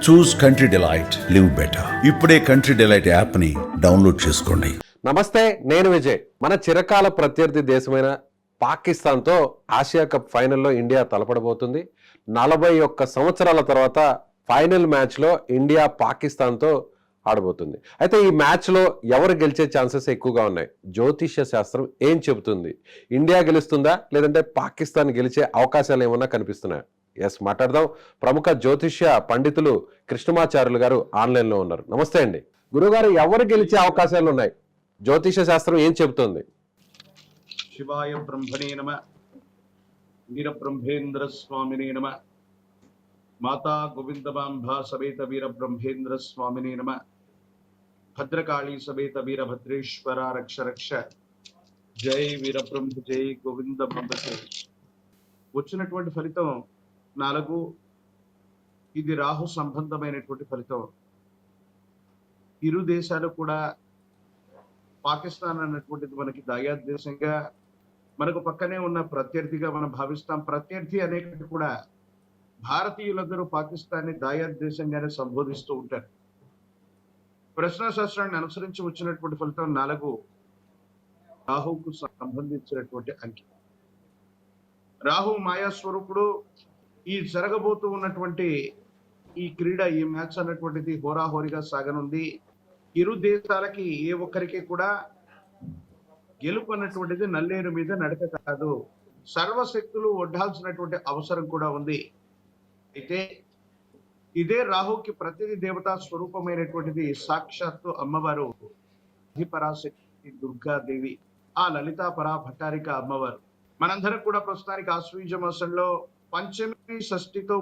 చూస్ country delight, live better. ఇప్పుడే country delight app ని download చేసుకోండి. నమస్తే, నేను విజయ్. మన చిరకాల ప్రత్యర్థి దేశమైన పాకిస్తాన్తో ఆసియా కప్ ఫైనల్లో ఇండియా తలపడబోతుంది. 41 సంవత్సరాల తర్వాత ఫైనల్ మ్యాచ్లో ఇండియా పాకిస్తాన్తో ఆడబోతుంది. అయితే ఈ మ్యాచ్లో ఎవరు గెలిచే ఛాన్సెస్ ఎక్కువగా ఉన్నాయి? జ్యోతిష్య శాస్త్రం ఏం చెబుతుంది? ఇండియా గెలుస్తుందా లేదంటే పాకిస్తాన్ గెలిచే అవకాశాలు ఏమన్నా కనిపిస్తున్నాయా? ఎస్, మాట్లాడదాం. ప్రముఖ జ్యోతిష్య పండితులు కృష్ణమాచార్యులు గారు ఆన్లైన్లో ఉన్నారు. నమస్తే అండి. గురుగారు, ఎవరు గెలిచే అవకాశాలు ఉన్నాయి? జ్యోతిష శాస్త్రం ఏం చెబుతుంది? శివాయ బ్రహ్మణే నమ, వీరబ్రహ్మేంద్ర స్వామినే నమ, మాతా గోవిందమాంబా సమేత వీరబ్రహ్మేంద్ర స్వామినే నమ, భద్రకాళీ సమేత వీరభద్రేశ్వర రక్ష రక్ష, జై వీరబ్రహ్మ జై గోవింద బ్రహ్మ. వచ్చినటువంటి ఫలితం 4. ఇది రాహు సంబంధమైనటువంటి ఫలితం. ఇరు దేశాలు కూడా పాకిస్తాన్ అన్నటువంటిది మనకి దాయాద్ దేశంగా, మనకు పక్కనే ఉన్న ప్రత్యర్థిగా మనం భావిస్తాం. ప్రత్యర్థి అనేటువంటి కూడా భారతీయులందరూ పాకిస్తాన్ని దాయాద్ దేశంగానే సంబోధిస్తూ ఉంటారు. ప్రశ్నాశాస్త్రాన్ని అనుసరించి వచ్చినటువంటి ఫలితం 4 రాహుకు సంబంధించినటువంటి అంకె. రాహు మాయాస్వరూపుడు. ఈ జరగబోతూ ఉన్నటువంటి ఈ క్రీడ, ఈ మ్యాచ్ అన్నటువంటిది హోరాహోరీగా సాగనుంది. ఇరు దేశాలకి ఏ ఒక్కరికి కూడా గెలుపు అన్నటువంటిది నల్లేరు మీద నడక కాదు. సర్వశక్తులు ఒడ్డాల్సినటువంటి అవసరం కూడా ఉంది. అయితే ఇదే రాహుకి ప్రతినిధి దేవతా స్వరూపమైనటువంటిది సాక్షాత్తు అమ్మవారు పరాశక్తి దుర్గాదేవి, ఆ లలితాపరా భట్టారిక అమ్మవారు. మనందరం కూడా ప్రస్తుతానికి ఆశ్వీజ మాసంలో పంచమి షష్ఠితో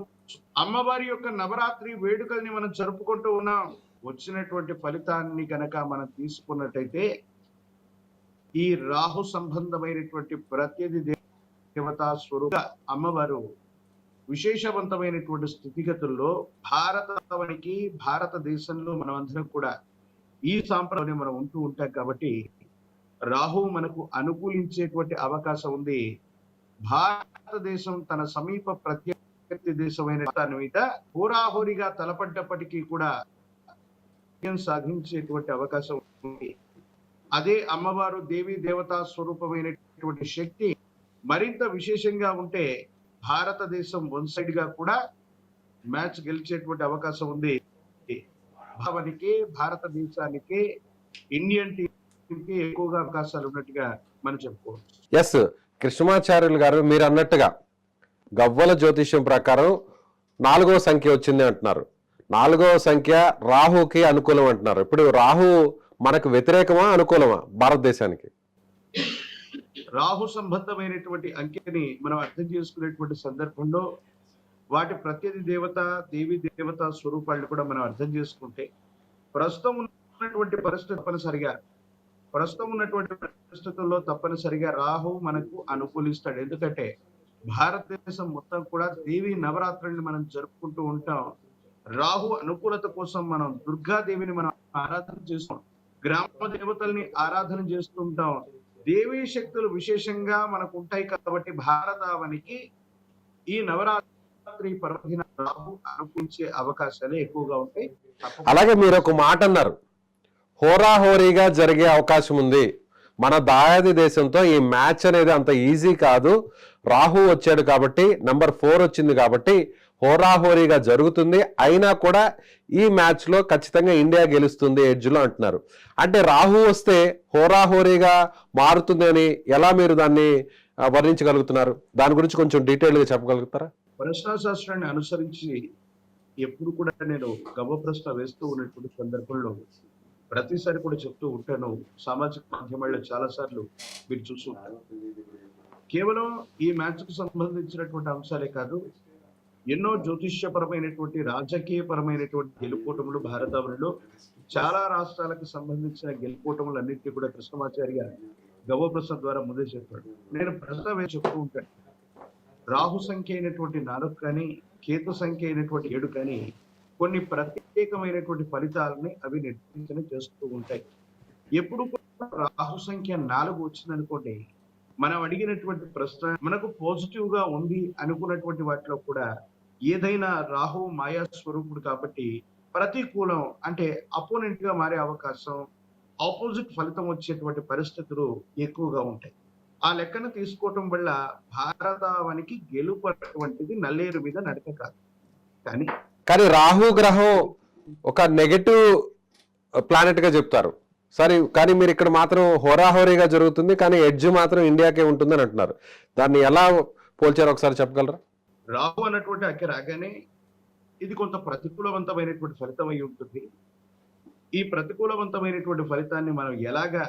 అమ్మవారి యొక్క నవరాత్రి వేడుకల్ని మనం జరుపుకుంటూ ఉన్నాం. వచ్చినటువంటి ఫలితాన్ని కనుక మనం తీసుకున్నట్టయితే ఈ రాహు సంబంధమైనటువంటి ప్రత్యధి దేవతా స్వరూప అమ్మవారు విశేషవంతమైనటువంటి స్థితిగతుల్లో భారతావనికి, భారతదేశంలో మనం అందరం కూడా ఈ సాంప్రదాయం మనం ఉంటూ ఉంటాం. కాబట్టి రాహు మనకు అనుకూలించేటువంటి అవకాశం ఉంది. భారతదేశం తన సమీప ప్రత్యర్థి దేశమైన దాని మీద హోరాహోరీగా తలపడ్డప్పటికీ కూడా సాధించేటువంటి అవకాశం ఉంది. అదే అమ్మవారు దేవీ దేవతా స్వరూపమైనటువంటి శక్తి మరింత విశేషంగా ఉంటే భారతదేశం వన్ సైడ్ గా కూడా మ్యాచ్ గెలిచేటువంటి అవకాశం ఉంది. భావనికి, భారతదేశానికి, ఇండియన్ టీంకి ఎక్కువగా అవకాశాలు ఉన్నట్టుగా మనం చెప్పుకోవచ్చు. ఎస్, కృష్ణమాచార్యులు గారు, మీరు అన్నట్టుగా గవ్వల జ్యోతిష్యం ప్రకారం 4వ సంఖ్య వచ్చింది అంటున్నారు. 4వ సంఖ్య రాహుకి అనుకూలం అంటున్నారు. ఇప్పుడు రాహు మనకు వ్యతిరేకమా, అనుకూలమా భారతదేశానికి? రాహు సంబంధమైనటువంటి అంకెని మనం అర్థం చేసుకునేటువంటి సందర్భంలో వాటి ప్రత్యధి దేవత, దేవి దేవత స్వరూపాలను కూడా మనం అర్థం చేసుకుంటే ప్రస్తుతం ఉన్నటువంటి పరిస్థితుల్లో తప్పనిసరిగా రాహు మనకు అనుకూలిస్తాడు. ఎందుకంటే భారతదేశం మొత్తం కూడా దేవి నవరాత్రుల్ని మనం జరుపుకుంటూ ఉంటాం. రాహు అనుకూలత కోసం మనం దుర్గాదేవిని మనం ఆరాధన చేస్తాం, గ్రామ దేవతల్ని ఆరాధన చేస్తుంటాం. దేవీ శక్తులు విశేషంగా మనకు ఉంటాయి. కాబట్టి భారతావనికి ఈ నవరాత్రి పర్వదిన రాహు అనుకూలించే అవకాశాలే ఎక్కువగా ఉంటాయి. అలాగే మీరు ఒక మాట అన్నారు, హోరాహోరీగా జరిగే అవకాశం ఉంది. మన దాయాది దేశంతో ఈ మ్యాచ్ అనేది అంత ఈజీ కాదు. రాహు వచ్చాడు కాబట్టి, నంబర్ 4 వచ్చింది కాబట్టి హోరాహోరీగా జరుగుతుంది. అయినా కూడా ఈ మ్యాచ్ లో ఖచ్చితంగా ఇండియా గెలుస్తుంది ఎడ్జ్లో అంటున్నారు. అంటే రాహు వస్తే హోరాహోరీగా మారుతుంది అని ఎలా మీరు దాన్ని వర్ణించగలుగుతున్నారు? దాని గురించి కొంచెం డీటెయిల్ గా చెప్పగలుగుతారా? ప్రశ్నాశాస్త్రాన్ని అనుసరించి ఎప్పుడు కూడా నేను గవ్వ ప్రశ్న వేస్తూ ఉన్నటువంటి సందర్భంలో ప్రతిసారి కూడా చెప్తూ ఉంటాను. సామాజిక మాధ్యమాల్లో చాలా సార్లు మీరు చూస్తుంటారు. కేవలం ఈ మ్యాచ్ కు సంబంధించినటువంటి అంశాలే కాదు, ఎన్నో జ్యోతిష్యపరమైనటువంటి, రాజకీయపరమైనటువంటి గెలుపోటములు భారతావనిలో చాలా రాష్ట్రాలకు సంబంధించిన గెలుపోటములన్నింటినీ కూడా కృష్ణమాచార్య గవ్వ ప్రశ్న ద్వారా ముందే చెప్పాడు. నేను ప్రశ్న చెప్తూ ఉంటాను. రాహు సంఖ్య అయినటువంటి 4 కానీ, కేతు సంఖ్య అయినటువంటి 7 కానీ కొన్ని ప్రత్యేకమైనటువంటి ఫలితాలని అవి నిర్దేశన చేస్తూ ఉంటాయి. ఎప్పుడు రాహు సంఖ్య 4 వచ్చిందనుకోండి, మనం అడిగినటువంటి ప్రశ్న మనకు పాజిటివ్ గా ఉంది అనుకున్నటువంటి వాటిలో కూడా ఏదైనా రాహు మాయా స్వరూపుడు కాబట్టి ప్రతికూలం అంటే అపోనెంట్ గా మారే అవకాశం, ఆపోజిట్ ఫలితం వచ్చేటువంటి పరిస్థితులు ఎక్కువగా ఉంటాయి. ఆ లెక్కన తీసుకోవటం వల్ల భారతావనికి గెలుపు అటువంటిది నల్లేరు మీద నడక కాదు. కానీ కానీ రాహు గ్రహం ఒక నెగటివ్ ప్లానెట్ గా చెప్తారు సరే, కానీ మీరు ఇక్కడ మాత్రం హోరాహోరీగా జరుగుతుంది, కానీ ఎడ్జ్ మాత్రం ఇండియాకే ఉంటుందని అంటున్నారు. దాన్ని ఎలా పోల్చారో ఒకసారి చెప్పగలరా? రాహు అన్నటువంటి అక్కడ రాగానే ఇది కొంత ప్రతికూలవంతమైనటువంటి ఫలితం అయి ఉంటుంది. ఈ ప్రతికూలవంతమైనటువంటి ఫలితాన్ని మనం ఎలాగా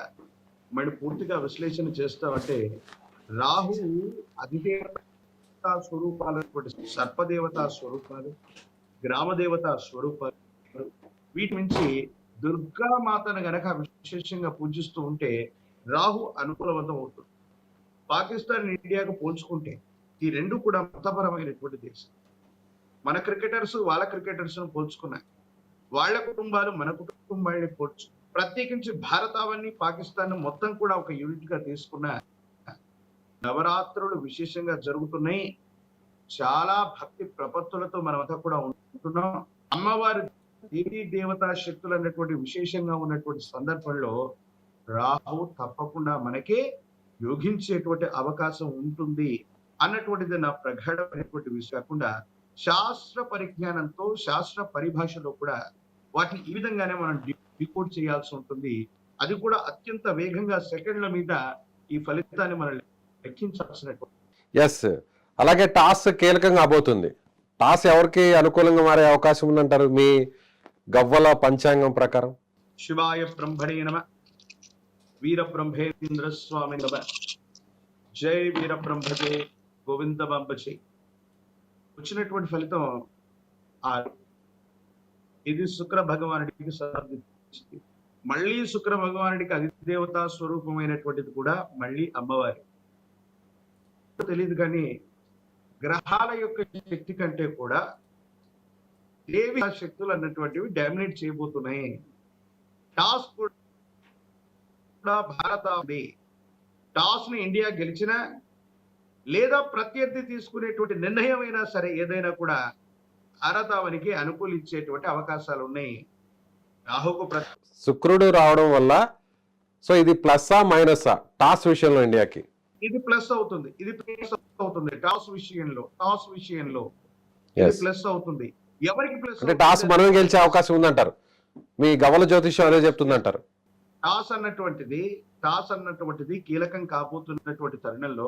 మరి పూర్తిగా విశ్లేషణ చేస్తామంటే, రాహు అధిదేవతా స్వరూపాలైనటువంటి సర్పదేవతా స్వరూపాలు, గ్రామదేవతా స్వరూపాలు, వీటి నుంచి దుర్గామాతను గనక విశేషంగా పూజిస్తూ ఉంటే రాహు అనుకూలవంతం అవుతుంది. పాకిస్తాన్ ఇండియాకు పోల్చుకుంటే ఈ రెండు కూడా మతపరమైనటువంటి దేశం. మన క్రికెటర్స్ వాళ్ళ క్రికెటర్స్ పోల్చుకున్నాయి, వాళ్ళ కుటుంబాలు మన కుటుంబాన్ని పోల్చు, ప్రత్యేకించి భారతావని పాకిస్తాన్ మొత్తం కూడా ఒక యూనిట్ గా తీసుకున్న నవరాత్రులు విశేషంగా జరుగుతున్నాయి. చాలా భక్తి ప్రపత్తులతో మనమంతా కూడా ఉంటున్నాం. అమ్మవారి దేవీ దేవతా శక్తులు అన్నటువంటి విశేషంగా ఉన్నటువంటి సందర్భంలో రాహు తప్పకుండా మనకే యోగించేటువంటి అవకాశం ఉంటుంది అన్నటువంటిది నా ప్రగాఢమైనటువంటి విషయం. కాకుండా శాస్త్ర పరిజ్ఞానంతో శాస్త్ర పరిభాషలో కూడా వాటిని ఈ విధంగానే మనం డికోడ్ చేయాల్సి ఉంటుంది. అది కూడా అత్యంత వేగంగా సెకండ్ల మీద ఈ ఫలితాన్ని మనం లెక్కించాల్సినటువంటి. ఎస్, అలాగే టాస్ కీలకంగా కాబోతుంది. టాస్ ఎవరికి అనుకూలంగా మారే అవకాశం ఉందంటారు మీ గవ్వల పంచాంగం ప్రకారం? శివాయ బ్రహ్మణే నమ, వీర బ్రహ్మేంద్ర స్వామి నమ, జై వీర బ్రహ్మజే గోవింద బాంబజే. వచ్చినటువంటి ఫలితం 6. ఇది శుక్ర భగవానుడికి సంబంధించింది. మళ్ళీ శుక్ర భగవానుడికి అధిదేవతా స్వరూపమైనటువంటిది కూడా మళ్ళీ అమ్మవారి. తెలియదు కానీ గ్రహాల యొక్క శక్తి కంటే కూడా దేవి శక్తులు అన్నటువంటివి డామినేట్ చేయబోతున్నాయి. టాస్ కూడా భారత టాస్ ని ఇండియా గెలిచినా లేదా ప్రత్యర్థి తీసుకునేటువంటి నిర్ణయం అయినా సరే ఏదైనా కూడా భారతావనికి అనుకూలించేటువంటి అవకాశాలు ఉన్నాయి. రాహుకు శుక్రుడు రావడం వల్ల సో ఇది ప్లస్సా మైనస్సా టాస్ విషయంలో ఇండియాకి? ఇది ప్లస్ అవుతుంది, ఇది ప్లస్ అవుతుంది. టాస్ విషయంలో ఇది ప్లస్ అవుతుంది. ఎవరికి ప్లస్ అంటే టాస్ మనం గెలిచే అవకాశం ఉందంటారు, మీ గవ్వల జ్యోతిష్యం అదే చెప్తుందంటారు. టాస్ అన్నటువంటిది కీలకం కాబోతున్నటువంటి తరుణంలో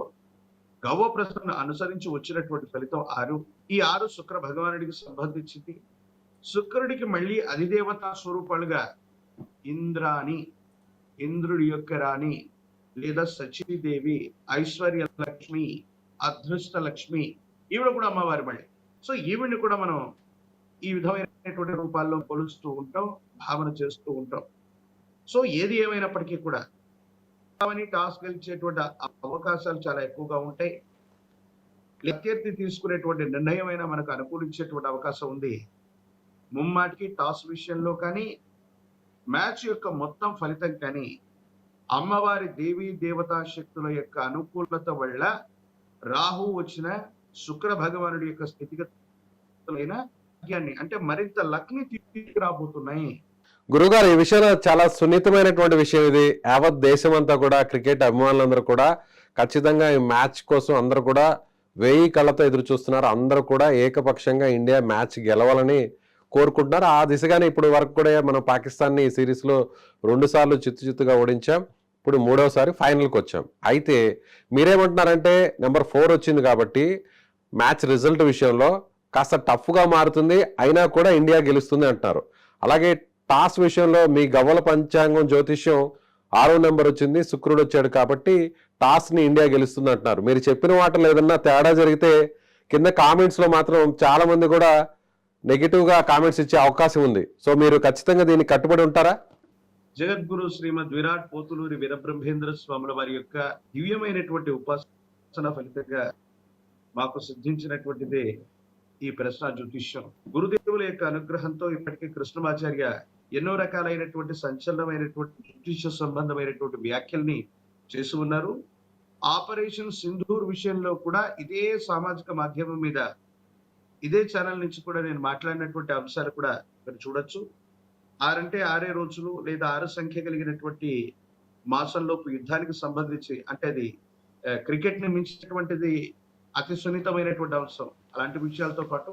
గవ్వ ప్రశ్నను అనుసరించి వచ్చినటువంటి ఫలితం 6. ఈ 6 శుక్ర భగవానుడికి సంబంధించింది. శుక్రుడికి మళ్ళీ అధిదేవతా స్వరూపాలుగా ఇంద్రాణి, ఇంద్రుడి యొక్క రాణి లేదా సచీదేవి, ఐశ్వర్య లక్ష్మి, అదృష్ట లక్ష్మి, ఈవిడ కూడా అమ్మవారి మళ్ళీ. సో ఈవిడ్ని కూడా మనం ఈ విధమైనటువంటి రూపాల్లో కొలుస్తూ ఉంటాం, భావన చేస్తూ ఉంటాం. సో ఏది ఏమైనప్పటికీ కూడా టాస్ గెలిచేటువంటి అవకాశాలు చాలా ఎక్కువగా ఉంటాయి. ప్రత్యర్థి తీసుకునేటువంటి నిర్ణయం అయినా మనకు అనుకూలించేటువంటి అవకాశం ఉంది. ముమ్మాటికి టాస్ విషయంలో కానీ మ్యాచ్ యొక్క మొత్తం ఫలితం కానీ అమ్మవారి దేవీ దేవతా శక్తుల యొక్క అనుకూలత వల్ల రాహు వచ్చిన శుక్ర భగవానుడి యొక్క స్థితిగతులైన అంటే మరింత లక్ని తీసుకురాబోతున్నాయి. గురుగారు, ఈ విషయంలో చాలా సున్నితమైనటువంటి విషయం ఇది. యావత్ దేశం అంతా కూడా క్రికెట్ అభిమానులందరూ కూడా ఖచ్చితంగా ఈ మ్యాచ్ కోసం అందరూ కూడా 1000 కళ్ళతో ఎదురు చూస్తున్నారు. అందరూ కూడా ఏకపక్షంగా ఇండియా మ్యాచ్ గెలవాలని కోరుకుంటున్నారు. ఆ దిశగానే ఇప్పుడు వరకు కూడా మనం పాకిస్తాన్ని ఈ సిరీస్లో 2 సార్లు చిత్తుగా ఓడించాం. ఇప్పుడు 3వసారి ఫైనల్కి వచ్చాం. అయితే మీరేమంటున్నారంటే నెంబర్ 4 వచ్చింది కాబట్టి మ్యాచ్ రిజల్ట్ విషయంలో కాస్త టఫ్గా మారుతుంది, అయినా కూడా ఇండియా గెలుస్తుంది అంటున్నారు. అలాగే టాస్ విషయంలో మీ గవ్వల పంచాంగం జ్యోతిష్యం 6వ నెంబర్ వచ్చింది, శుక్రుడు వచ్చాడు కాబట్టి టాస్ని ఇండియా గెలుస్తుంది అంటున్నారు. మీరు చెప్పిన వాటిలో ఏదన్నా తేడా జరిగితే కింద కామెంట్స్లో మాత్రం చాలా మంది కూడా నెగిటివ్గా కామెంట్స్ ఇచ్చే అవకాశం ఉంది. సో మీరు ఖచ్చితంగా దీనికి కట్టుబడి ఉంటారా? జగద్గురు శ్రీమద్ విరాట్ పోతులూరి వీరబ్రహ్మేంద్ర స్వాముల వారి యొక్క దివ్యమైనటువంటి ఉపాసన ఫలితంగా మాకు సిద్ధించినటువంటిదే ఈ ప్రశ్న జ్యోతిష్యం. గురుదేవుల యొక్క అనుగ్రహంతో ఇప్పటికీ కృష్ణమాచార్య ఎన్నో రకాలైనటువంటి సంచలనమైనటువంటి జ్యోతిష సంబంధమైనటువంటి వ్యాఖ్యల్ని చేసి ఉన్నారు. ఆపరేషన్ సింధూర్ విషయంలో కూడా ఇదే సామాజిక మాధ్యమం మీద ఇదే ఛానల్ నుంచి కూడా నేను మాట్లాడినటువంటి అంశాలు కూడా మీరు చూడొచ్చు. 6 అంటే 6 రోజులు లేదా 6 సంఖ్య కలిగినటువంటి మాసంలోపు యుద్ధానికి సంబంధించి అంటే అది క్రికెట్‌ని మించినటువంటిది అతి సున్నితమైనటువంటి అంశం. అలాంటి విషయాలతో పాటు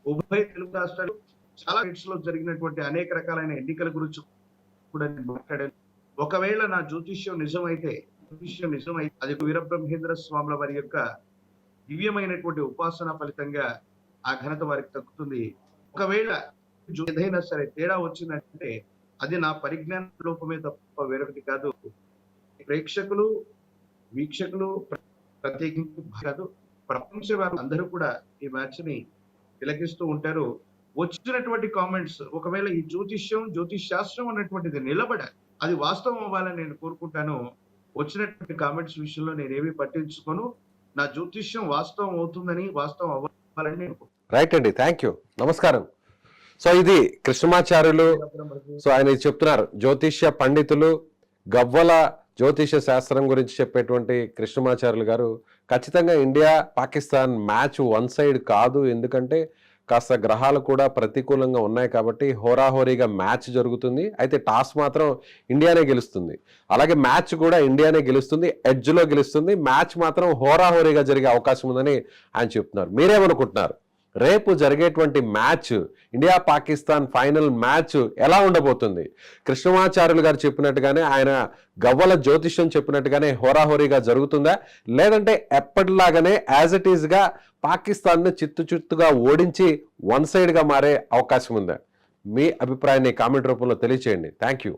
ఉభయ తెలుగు రాష్ట్రాలు చాలా స్టేట్స్‌లో జరిగినటువంటి అనేక రకాలైన ఎన్నికల గురించి కూడా నేను మాట్లాడాను. ఒకవేళ నా జ్యోతిష్యం నిజమైతే అది వీరబ్రహ్మేంద్ర స్వాముల వారి యొక్క దివ్యమైనటువంటి ఉపాసన ఫలితంగా ఆ ఘనత వారికి దక్కుతుంది. ఒకవేళ ఏదైనా సరే తేడా వచ్చిందంటే అది నా పరిజ్ఞాన లోపమే తప్ప వేరొకటి కాదు. ప్రేక్షకులు, వీక్షకులు ప్రత్యేకించి కాదు, ప్రపంచవ్యాప్తంగా అందరూ కూడా ఈ మ్యాచ్ ని తిలకిస్తూ ఉంటారు. వచ్చినటువంటి కామెంట్స్ ఒకవేళ ఈ జ్యోతిష్ శాస్త్రం అన్నటువంటిది నిలబడాలి, అది వాస్తవం అవ్వాలని నేను కోరుకుంటాను. వచ్చినటువంటి కామెంట్స్ విషయంలో నేనేమి పట్టించుకోను. నా జ్యోతిష్యం వాస్తవం అవుతుందని, వాస్తవం అవ్వాలని నేను రైట్ అండి, థ్యాంక్ యూ, నమస్కారం. సో ఇది కృష్ణమాచార్యులు. సో ఆయన ఇది చెప్తున్నారు, జ్యోతిష్య పండితులు, గవ్వల జ్యోతిష శాస్త్రం గురించి చెప్పేటువంటి కృష్ణమాచార్యులు గారు ఖచ్చితంగా India Pakistan match one side కాదు, ఎందుకంటే కాస్త గ్రహాలు కూడా ప్రతికూలంగా ఉన్నాయి కాబట్టి హోరాహోరీగా మ్యాచ్ జరుగుతుంది. అయితే టాస్ మాత్రం ఇండియానే గెలుస్తుంది, అలాగే మ్యాచ్ కూడా ఇండియానే గెలుస్తుంది, ఎడ్జ్లో గెలుస్తుంది. మ్యాచ్ మాత్రం హోరాహోరీగా జరిగే అవకాశం ఉందని ఆయన చెప్తున్నారు. మీరేమనుకుంటున్నారు? రేపు జరిగేటువంటి match, India Pakistan final match ఎలా ఉండబోతుంది? కృష్ణమాచార్యులు గారు చెప్పినట్టుగానే, ఆయన గవ్వల జ్యోతిష్యం చెప్పినట్టుగానే హోరాహోరీగా జరుగుతుందా, లేదంటే ఎప్పటిలాగానే యాజ్ ఇట్ ఈస్గా పాకిస్తాన్ను చిత్తుగా ఓడించి వన్ సైడ్గా మారే అవకాశం ఉందా? మీ అభిప్రాయాన్ని కామెంట్ రూపంలో తెలియచేయండి. Thank you.